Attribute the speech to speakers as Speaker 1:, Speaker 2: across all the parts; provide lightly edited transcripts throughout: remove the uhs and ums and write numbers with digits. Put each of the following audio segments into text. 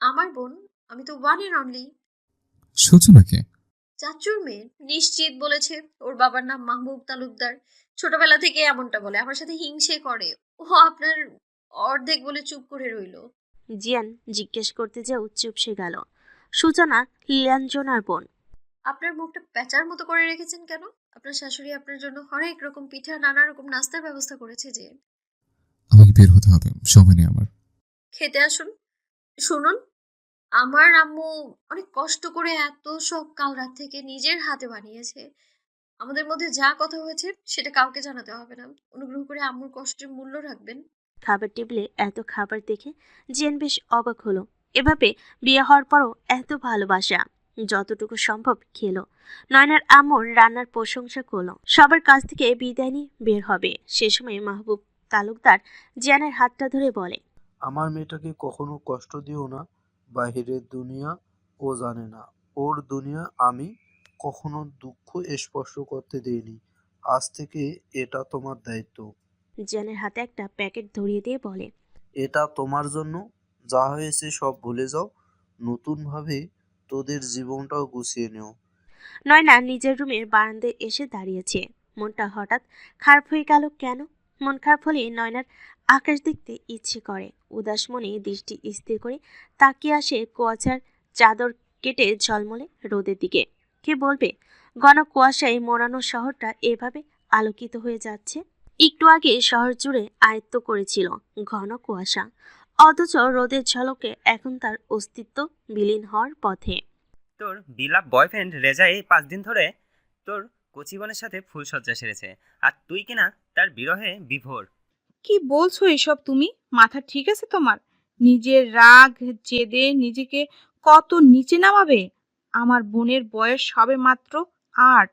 Speaker 1: আমার বোন। আমি তো ওয়ান এন্ড অনলি।
Speaker 2: সূচনাকে?
Speaker 1: চাচুর মেয়ে। নিশ্চিত বলেছে। ওর বাবার নাম মাহবুব তালুকদার। ছোটবেলা থেকে এমনটা বলে, আমার সাথে হিংসে করে। ও আপনার অর্ধেক বলে চুপ করে রইলো।
Speaker 3: জিয়ান জিজ্ঞেস করতে যেও চুপসে গেল। সূচনা লীলাঞ্জনার বোন।
Speaker 1: আপনার মুখটা প্যাঁচার মতো করে রেখেছেন কেন? আপনার শাশুড়ি আপনার জন্য হরেক রকম পিঠা, নানা রকম নাস্তার ব্যবস্থা করেছে যে।
Speaker 2: আমাকে বের হতে হবে, সময় নেই আমার।
Speaker 1: খেতে আসুন। শুনুন, আমার আম্মু অনেক কষ্ট করে এত সব কাল রাত থেকে নিজের হাতে বানিয়েছে। আমাদের মধ্যে যা কথা হয়েছে সেটা কাউকে জানাতে হবে না। অনুগ্রহ করে আম্মুর কষ্টের মূল্য রাখবেন।
Speaker 3: খাবার টেবিলে এত খাবার দেখে জিয়ান বেশ অবাক হলো। এভাবে বিয়ে হওয়ার পরও এত ভালোবাসা। যতটুকু সম্ভব খেলো। নয়নার আম্মুর রান্নার প্রশংসা করলো। সবার কাছ থেকে বিদায় নিয়ে বের হবে, সে সময় মাহবুব তালুকদার জিয়ানের হাতটা ধরে বলে,
Speaker 4: আমার মেয়েটাকে কখনো কষ্ট দিও না। বাহিরের দুনিয়া ও জানে না। ওর দুনিয়া আমি কখনো দুঃখ স্পর্শ করতে দেইনি। আজ থেকে এটা তোমার দায়িত্ব।
Speaker 3: জিয়ানের হাতে একটা প্যাকেট ধরিয়ে দিয়ে বলে,
Speaker 4: এটা তোমার জন্য। যা হয়েছে সব ভুলে যাও। নতুনভাবে তোদের জীবনটাও গুছিয়ে নিও।
Speaker 3: নয়না নিজের রুমের বারান্দায় এসে দাঁড়িয়েছে। মনটা হঠাৎ খারাপ হয়ে গেল কেন? মন খারাপ হলে নয়নার আকাশ দেখতে ইচ্ছে করে। উদাস মনে দৃষ্টি স্থির করে তাকিয়ে আসে কুয়াশার চাদর কেটে ঝলমলে রোদের দিকে। কে বলবে ঘন কুয়াশায় মোড়ানো শহরটা এভাবে আলোকিত হয়ে যাচ্ছে? একটু আগে শহর জুড়ে আয়ত্ত করেছিল ঘন কুয়াশা, অথচ রোদের ঝলকে এখন তার অস্তিত্ব বিলীন হওয়ার পথে।
Speaker 5: তোর বিলাপ বয়ফ্রেন্ড রেজা এই 5 দিন ধরে তোর কচিবনের সাথে ফুলসজ্জা সেরেছে, আর তুই কিনা তার বিরহে বিভোর।
Speaker 6: কি বলছো এসব তুমি? মাথা ঠিক আছে তোমার? নিজের রাগ জেদে নিজেকে কত নিচে নামাবে? আমার বোনের বয়স সবে মাত্র 8।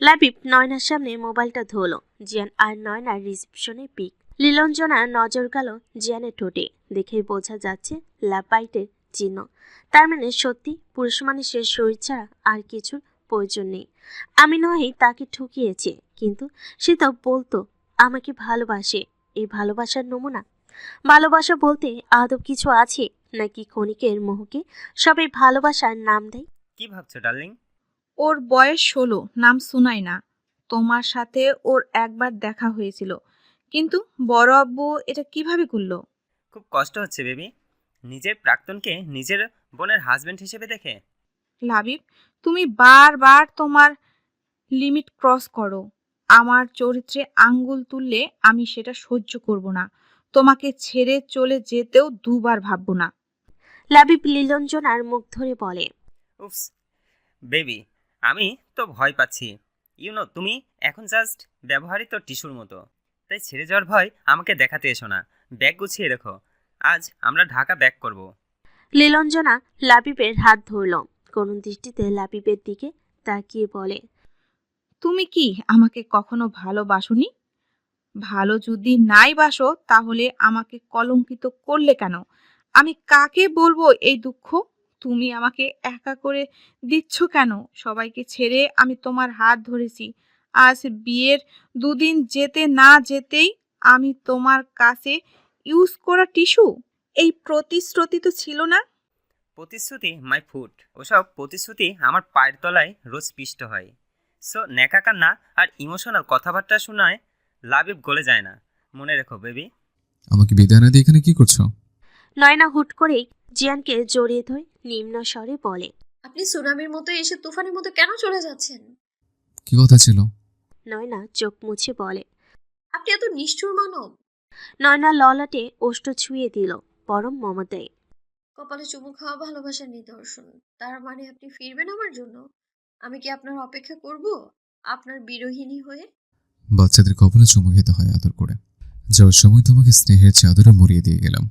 Speaker 3: লাবিব নয়নার সামনে মোবাইলটা ধরলো। জিয়ান আর নয়নার রিসেপশনে পিক। লীলঞ্জনা নজর গেল জিয়ানের ঠোঁটে, দেখেই বোঝা যাচ্ছে ল্যাব বাইটের চিহ্ন। তার মানে সত্যি পুরুষ মানুষের শরীর ছাড়া আর কিছুর প্রয়োজন নেই। আমি নয়ই তাকে ঠকিয়েছে, কিন্তু সে তো বলতো আমাকে ভালোবাসে। এই ভালোবাসার নমুনা? ভালোবাসা বলতে আদব কিছু আছে, নাকি ক্ষণিকের মোহকে সবাই ভালোবাসার নাম দেয়?
Speaker 5: কি ভাবছো ডার্লিং?
Speaker 6: ওর বয়স 16, নাম সুনাই না। তোমার সাথে ওর একবার দেখা হয়েছিল, কিন্তু বড় আব্বু এটা কিভাবে করলো?
Speaker 5: খুব কষ্ট হচ্ছে বেবি, নিজের প্রাক্তনকে নিজের বোনের হাজবেন্ড হিসেবে দেখে।
Speaker 6: লাবিব, তুমি বারবার তোমার লিমিট ক্রস করো। আমার চরিত্রে আঙ্গুল তুললে আমি সেটা সহ্য করব না। তোমাকে ছেড়ে চলে যেতেও দুবার ভাববো না।
Speaker 3: লাবিব লীলঞ্জনার মুখ ধরে বলে,
Speaker 5: উফস বেবি, আমি তো ভয় পাচ্ছি। তুমি এখন জাস্ট ব্যবহারিত টিস্যুর মতো। তাই ছেড়ে যাওয়ার ভয় আমাকে দেখাতে এসো না। ব্যাগ গুছিয়ে রেখো, আজ আমরা ঢাকা ব্যাক করব।
Speaker 3: লীলঞ্জনা লাবিবের হাত ধরল। করুণ দৃষ্টিতে লাবিবের দিকে তাকিয়ে বলে,
Speaker 6: তুমি কি আমাকে কখনো ভালোবাসোনি? ভালো যদি নাই বাসো তাহলে আমাকে কলঙ্কিত করলে কেন? আমি কাকে বলবো এই দুঃখ? তুমি আমাকে একা করে দিচ্ছ কেন? সবাইকে ছেড়ে আমি তোমার হাত ধরেছি। আজ বিয়ের 2 দিন যেতে না যেতেই আমি তোমার কাছে ইউজ করা টিস্যু। এই প্রতিশ্রুতি তো ছিল না।
Speaker 5: প্রতিশ্রুতি মাই ফুট। ওসব প্রতিশ্রুতি আমার পায়ের তলায় রোজ পিষ্ট হয়। সো ন্যাকা কান্না আর ইমোশনাল কথাবার্তা শোনায় লাবিব গলে যায় না। মনে রেখো বেবি।
Speaker 2: আমাকে বিদায় না দিয়ে এখানে কি করছো?
Speaker 3: নয়না হুট করেই জিয়ানকে জড়িয়ে ধরে নিম্ন স্বরে বলে,
Speaker 1: আপনি সুনামির মতো এসে তুফানের মতো কেন চলে যাচ্ছেন?
Speaker 2: কি কথা ছিল?
Speaker 3: নয়না চোখ মুছে বলে।
Speaker 1: আপনি এত নিষ্ঠুর মানব।
Speaker 3: নয়না ললাটে ওষ্ঠ ছুঁয়ে দিল পরম মমতায়।
Speaker 1: কপালে চুমু খাওয়া ভালোবাসার নিদর্শন। তার মানে আপনি ফিরবেন আমার জন্য? আমি কি আপনার অপেক্ষা করব আপনার বিরোহিনী হয়ে?
Speaker 2: বাচ্চাদের কপালে চুমু খেতে হয় আদর করে। যাওয়ার সময় তোমাকে স্নেহের চাদরে মুড়িয়ে দিয়ে গেলাম।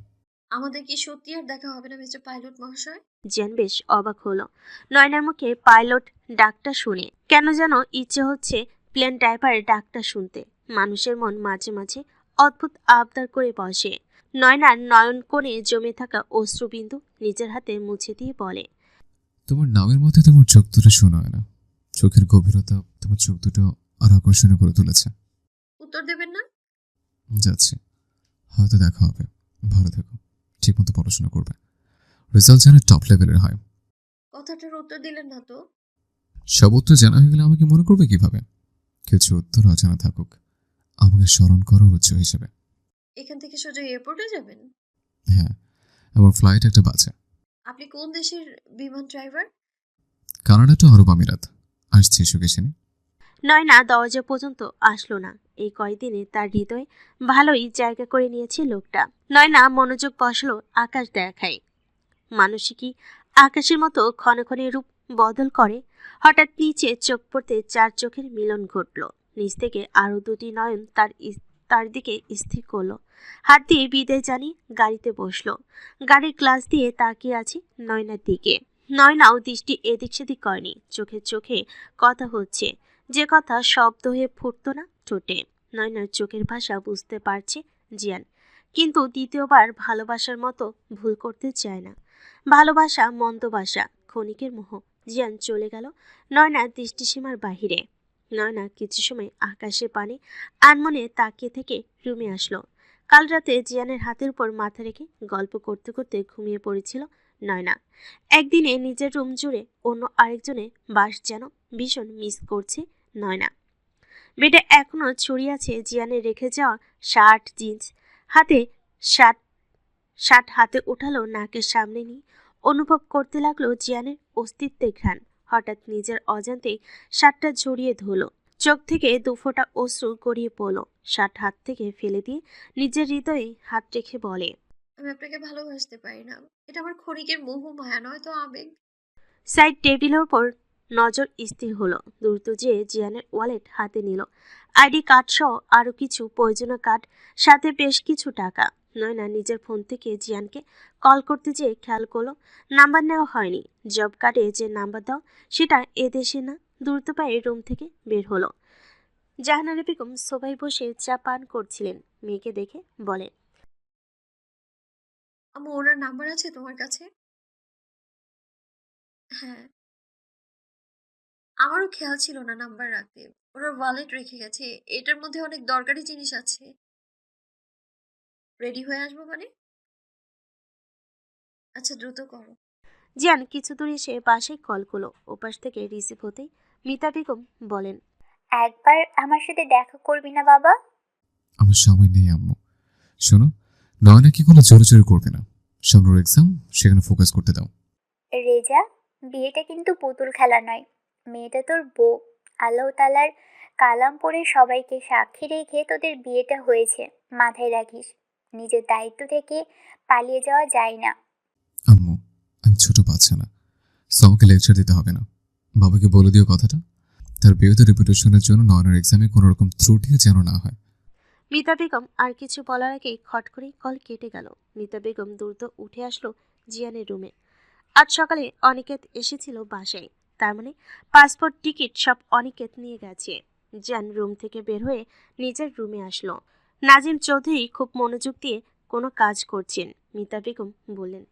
Speaker 1: আমাদের কি সত্যি আর দেখা হবে না মিস্টার পাইলট মহাশয়?
Speaker 3: জিয়ান বেশ অবাক হলো নয়নার মুখে পাইলট ডাকটা শুনে। কেন যেন ইচ্ছে হচ্ছে প্লেন ড্রাইভারের ডাকটা শুনতে। মানুষের মন মাঝে মাঝে অদ্ভুত আবদার করে বসে। নয়নার নয়ন কোণে জমে থাকা অশ্রুবিন্দু নিজের হাতে মুছে দিয়ে বলে,
Speaker 2: তোমার নামের মধ্যে তোমার চোখ দুটো শোনায় না। চোখের গভীরতা তোমার চোখ দুটো আর আকর্ষণীয় করে তুলেছে।
Speaker 1: উত্তর দেবেন না?
Speaker 2: যাচ্ছি, হয়তো দেখা হবে। ভালো থেকো, ঠিকমতো পড়াশোনা করবে। রেজাল্ট যেন টপ লেভেলের হয়।
Speaker 1: কথাটার উত্তর দিলেন না তো।
Speaker 2: সব উত্তর জানা হয়ে গেলে আমাকে মনে করবে কিভাবে? কিছু উত্তর অজানা থাকুক, আমাকে স্মরণ করার উৎস হিসেবে।
Speaker 1: এখান থেকে সোজা এয়ারপোর্টে যাবেন?
Speaker 2: হ্যাঁ, আমার ফ্লাইট একটা বাজে।
Speaker 1: আপনি কোন দেশের বিমান ড্রাইভার?
Speaker 2: কানাডা টু আরব আমিরাত। আসছি সুকেশিনী।
Speaker 3: নয়না দরজা পর্যন্ত আসলো না। এই কয়দিনে তার হৃদয়ে ভালোই জায়গা করে নিয়েছে লোকটা। নয়না মনোযোগ বসালো আকাশ দেখায়। মানুষই আকাশের মতো ক্ষণে ক্ষণে রূপ বদল করে। হঠাৎ নিচে চোখ পড়তে চার চোখের মিলন ঘটল। নিচ থেকে আরো দুটি নয়ন তার দিকে স্থির করলো। হাত দিয়ে বিদায় জানিয়ে গাড়িতে বসলো। গাড়ির গ্লাস দিয়ে তাকিয়ে আছে নয়নার দিকে। নয়নাও দৃষ্টি এদিক সেদিক করেনি। চোখে চোখে কথা হচ্ছে, যে কথা শব্দ হয়ে ফুটতো না ঠোঁটে। নয়নার চোখের ভাষা বুঝতে পারছে জিয়ান, কিন্তু দ্বিতীয়বার ভালোবাসার মতো ভুল করতে চায় না। ভালোবাসা মন্দ বাসা, ক্ষণিকের মোহ। জিয়ান চলে গেল নয়নার দৃষ্টিসীমার বাহিরে। নয়না কিছু সময় আকাশের পানে আনমনে তাকিয়ে থেকে রুমে আসলো। কাল রাতে জিয়ানের হাতের উপর মাথা রেখে গল্প করতে করতে ঘুমিয়ে পড়েছিল নয়না। একদিনে নিজের রুম জুড়ে অন্য আরেকজনে বাস যেন ভীষণ মিস করছে নয়না। বেডে এখনো ছড়িয়ে আছে জিয়ানের রেখে যাওয়া শার্ট, জিন্স। হাতে শার্ট শার্ট হাতে উঠালো, নাকের সামনে নিয়ে অনুভব করতে লাগলো জিয়ানের অস্তিত্বের ঘ্রাণ। হঠাৎ নিজের অজান্তেই শার্টটা জড়িয়ে ধরলো। চোখ থেকে দুফোঁটা অশ্রু গড়িয়ে পড়লো। শার্ট হাত থেকে ফেলে দিয়ে নিজের হৃদয়ে হাত রেখে বলে,
Speaker 1: আমি আপনাকে ভালোবাসতে পারি না। এটা আমার ক্ষণিকের মোহ মায়া নয় তো আবেগ।
Speaker 3: সাইড টেবিলের ওপর নজর স্থির হলো। দ্রুত যেয়ে জিয়ানের ওয়ালেট হাতে নিল। আইডি কার্ড সহ আরো কিছু প্রয়োজনীয় কার্ড, সাথে বেশ কিছু টাকা। নয়না নিজের ফোন থেকে জিয়ানকে কল করতে যেয়ে খেয়াল করলো নাম্বার নেওয়া হয়নি। জব কার্ডে যে নাম্বার দাও সেটা এদেশে না। দ্রুত পায়ে রুম থেকে বের হলো। জাহানারা বেগম সোফায় বসে চা পান করছিলেন। মেয়েকে দেখে বলে,
Speaker 1: আম্মু, ওনার নাম্বার আছে তোমার কাছে? হ্যাঁ। আমারও খেয়াল ছিল না নাম্বার রাখতে। ওনার ওয়ালেট রেখে গেছে। এটার মধ্যে অনেক দরকারি জিনিস আছে। রেডি হয়ে আসবো মানে? আচ্ছা, দ্রুত করো।
Speaker 3: জিয়ান কিছু দূর এসে বাসায় কল করলো। ওপাশ থেকে রিসিভ হতেই মিতা বেগম বলেন,
Speaker 7: একবার আমার সাথে দেখা করবি না বাবা?
Speaker 2: আমার সময় নেই আম্মু। শোনো, নয়না কি কোনো জোরে জোরে করবে না। সামনের এক্সাম, সেখানে ফোকাস করতে দাও।
Speaker 7: রেজা, বিয়েটা কিন্তু পুতুল খেলা নয়। মেয়েটা তোর বউ। আল্লাহ তালার কালাম পড়ে সবাইকে সাক্ষী রেখে তোদের বিয়েটা হয়েছে, মাথায় রাখিস। নিজের দায়িত্ব থেকে পালিয়ে যাওয়া যায় না।
Speaker 2: আম্মু, আমি ছোট বাচ্চা না, সো আমাকে লেকচার দিতে হবে না। বাবাকে বলে দিও কথাটা। তার বিয়েতে রেপুটেশনের জন্য নয়নার এক্সামে কোনো রকম ত্রুটি যেন না হয়।
Speaker 3: মিতা বেগম আর কিছু বলার আগেই খট করে কল কেটে গেল। মিতা বেগম দ্রুত উঠে আসলো জিয়ানের রুমে। আজ সকালে অনিকেত এসেছিল বাসায়। তার মানে পাসপোর্ট, টিকিট সব অনিকেত নিয়ে গেছে। জিয়ান রুম থেকে বের হয়ে নিজের রুমে আসলো। নাজিম চৌধুরী খুব মনোযোগ দিয়ে কোনো কাজ করছেন। মিতা বেগম বললেন,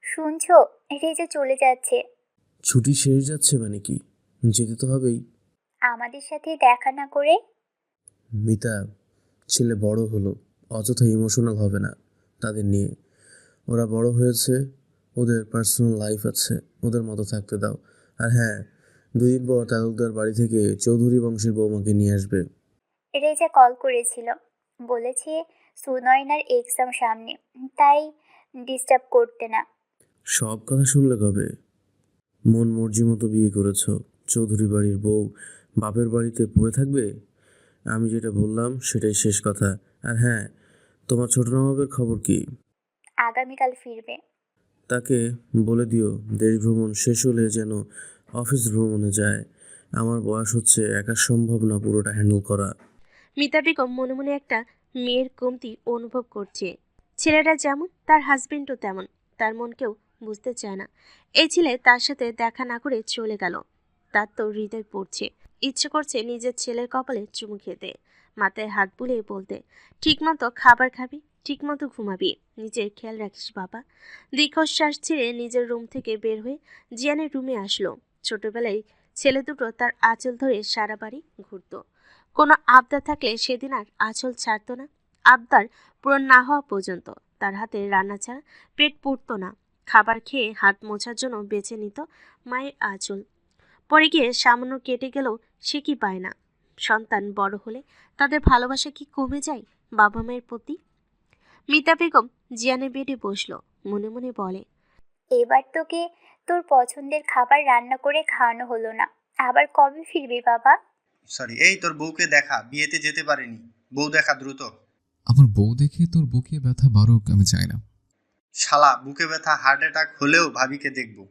Speaker 7: শুনছো, রেজা চলে যাচ্ছে।
Speaker 8: ছুটি শেষ যাচ্ছে মানে কি? যেতে তো হবেই।
Speaker 7: আমাদের সাথে দেখা না করে।
Speaker 8: মিতা, ছেলে বড় হলো, অযথা ইমোশনাল হবে না তাদের নিয়ে। ওরা বড় হয়েছে, ওদের পার্সোনাল লাইফ আছে, ওদের মতো থাকতে দাও। আর হ্যাঁ, 2 দিন পর তালুকদার বাড়ি থেকে চৌধুরী বংশের বৌমাকে নিয়ে আসবে।
Speaker 7: রেজা কল করেছিল, বলেছে সুনয়নার এক্সাম সামনে, তাই ডিস্টার্ব করতে না।
Speaker 8: সব কথা শুনলে কবে? মন মর্জি মতো বিয়ে করেছ, চৌধুরী বাড়ির বউ বাপের বাড়িতে পড়ে থাকবে? আমি যেটা বললাম সেটাই শেষ কথা। আর হ্যাঁ, তোমার ছোট নবাবের খবর কি?
Speaker 7: আগামীকাল ফিরবে।
Speaker 8: তাকে বলে দিও দেশ ভ্রমণ শেষ হলে যেন অফিস ভ্রমণে যায়। আমার বয়স হচ্ছে, একা সম্ভব না পুরোটা হ্যান্ডেল করা।
Speaker 3: মিতা বেগম মনে মনে একটা মেয়ের কমতি অনুভব করছে। ছেলেটা যেমন তার হাজবেন্ডও তেমন। তার মন কেউ বুঝতে চায় না। এই ছেলে তার সাথে দেখা না করে চলে গেল। তার তো হৃদয় পড়ছে। ইচ্ছে করছে নিজের ছেলের কপালে চুমু খেতে, মাথায় হাত বুলিয়ে বলতে, ঠিকমতো খাবার খাবি, ঠিকমতো ঘুমাবি, নিজের খেয়াল রাখিস বাবা। দীর্ঘশ্বাস ছেড়ে নিজের রুম থেকে বের হয়ে জিয়ানের রুমে আসলো। ছোটবেলায় ছেলে দুটো তার আঁচল ধরে সারা বাড়ি ঘুরতো। কোনো আবদার থাকলে সেদিন আর আঁচল ছাড়তো না। আবদার পূরণ না হওয়া পর্যন্ত তার হাতে রান্না ছাড়া পেট পুড়তো না। খাবার খেয়ে হাত মোছার জন্য বেছে নিত মায়ের আঁচল। পরে গিয়ে সামান্য কেটে গেলেও সে কি পায় না। সন্তান বড় হলে তাদের ভালোবাসা কি কমে যায় বাবা মায়ের প্রতি? মিতা বেগম জিয়ানের বেডে বসলো, মনে মনে বলে,
Speaker 7: এবার তোকে তোর পছন্দের খাবার রান্না করে খাওয়ানো হলো না, আবার কবে ফিরবি বাবা?
Speaker 9: সরি, এই তোর বউকে দেখা, বিয়েতে যেতে পারিনি। বউ দেখা দ্রুত।
Speaker 2: আমার বউ দেখে তোর বুকে ব্যথা বাড়ুক আমি চাই না।
Speaker 9: শালা, বুকে ব্যথা হার্ট অ্যাটাক হলেও ভাবিকে দেখবো।